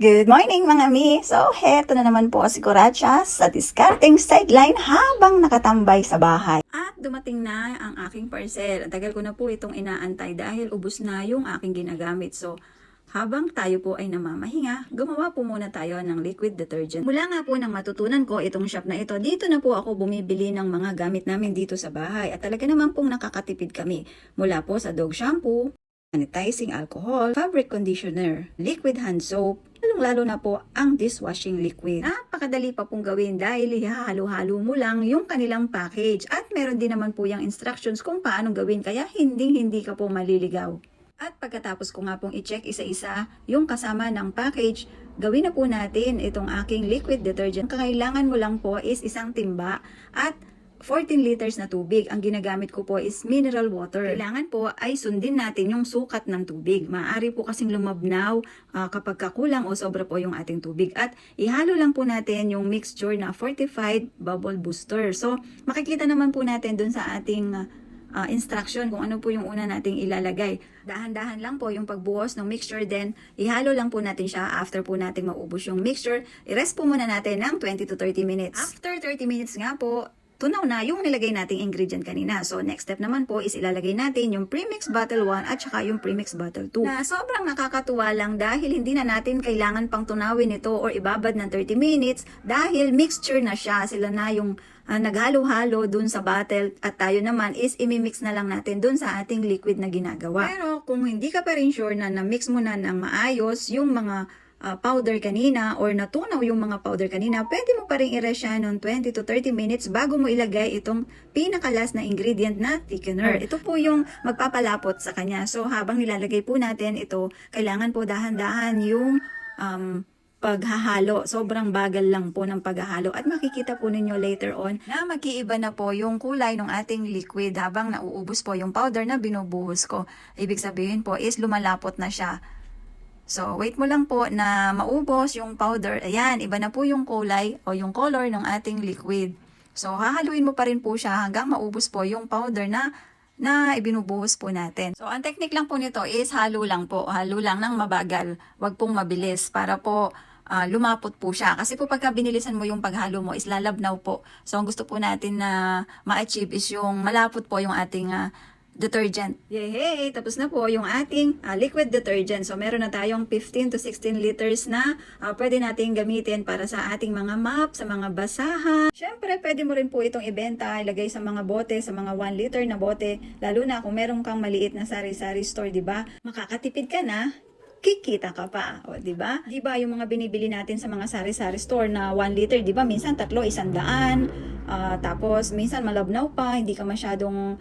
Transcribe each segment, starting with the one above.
Good morning mga mi! So, heto na naman po si Kuratsa sa discarding sideline habang nakatambay sa bahay. At dumating na ang aking parcel. Ang tagal ko na po itong inaantay dahil ubos na yung aking ginagamit. So, habang tayo po ay namamahinga, gumawa po muna tayo ng liquid detergent. Mula nga po nang matutunan ko itong shop na ito, dito na po ako bumibili ng mga gamit namin dito sa bahay. At talaga naman pong nakakatipid kami. Mula po sa dog shampoo, sanitizing alcohol, fabric conditioner, liquid hand soap, lalong-lalo na po ang dishwashing liquid. Napakadali pa pong gawin dahil ihahalo-halo mo lang yung kanilang package at meron din naman po yung instructions kung paano gawin kaya hindi ka po maliligaw. At pagkatapos ko nga pong i-check isa-isa yung kasama ng package, gawin na po natin itong aking liquid detergent. Kailangan mo lang po is isang timba at 14 liters na tubig. Ang ginagamit ko po is mineral water. Kailangan po ay sundin natin yung sukat ng tubig. Maaari po kasing lumabnaw kapag kakulang o sobra po yung ating tubig. At ihalo lang po natin yung mixture na fortified bubble booster. So, makikita naman po natin dun sa ating instruction kung ano po yung una nating ilalagay. Dahan-dahan lang po yung pagbuhos ng mixture, then ihalo lang po natin siya after po nating maubos yung mixture. I-rest po muna natin ng 20 to 30 minutes. After 30 minutes nga po, tunaw na yung nilagay nating ingredient kanina. So, next step naman po is ilalagay natin yung premix bottle 1 at saka yung premix bottle 2. Na sobrang nakakatuwa lang dahil hindi na natin kailangan pang tunawin ito or ibabad ng 30 minutes dahil mixture na siya. Sila na yung naghalo-halo dun sa bottle at tayo naman is imimix na lang natin dun sa ating liquid na ginagawa. Pero kung hindi ka pa rin sure na na-mix mo na ng maayos yung mga powder kanina or natunaw yung mga powder kanina, pwede mo pa rin i-rest siya ng 20 to 30 minutes bago mo ilagay itong pinakalas na ingredient na thickener. Ito po yung magpapalapot sa kanya. So habang nilalagay po natin ito, kailangan po dahan-dahan yung paghahalo. Sobrang bagal lang po ng paghahalo at makikita po ninyo later on na mag-iiba na po yung kulay ng ating liquid habang nauubos po yung powder na binubuhos ko. Ibig sabihin po is lumalapot na siya. So, wait mo lang po na maubos yung powder. Ayan, iba na po yung kulay o yung color ng ating liquid. So, hahaluin mo pa rin po siya hanggang maubos po yung powder na ibinubuhos po natin. So, ang technique lang po nito is halo lang po. Halo lang ng mabagal. Huwag pong mabilis para po lumapot po siya. Kasi po pagka binilisan mo yung paghalo mo is lalabnaw po. So, ang gusto po natin na ma-achieve is yung malapot po yung ating detergent. Yay! Tapos na po yung ating liquid detergent. So, meron na tayong 15 to 16 liters na pwede nating gamitin para sa ating mga mop, sa mga basahan. Siyempre, pwede mo rin po itong ibenta, ilagay sa mga bote, sa mga 1 liter na bote. Lalo na kung meron kang maliit na sari-sari store, di ba? Makakatipid ka na, kikita ka pa, o di ba? Di ba yung mga binibili natin sa mga sari-sari store na 1 liter, di ba? Minsan 100 tapos minsan malabnaw pa, hindi ka masyadong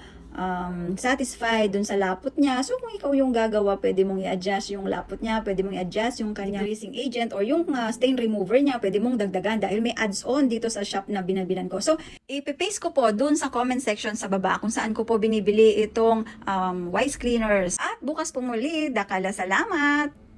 satisfied dun sa lapot niya. So, kung ikaw yung gagawa, pwede mong i-adjust yung lapot niya, pwede mong i-adjust yung kanyang greasing agent or yung stain remover niya, pwede mong dagdagan dahil may ads-on dito sa shop na binabilan ko. So, ipipaste ko po dun sa comment section sa baba kung saan ko po binibili itong wise cleaners. At bukas po muli, dakala salamat!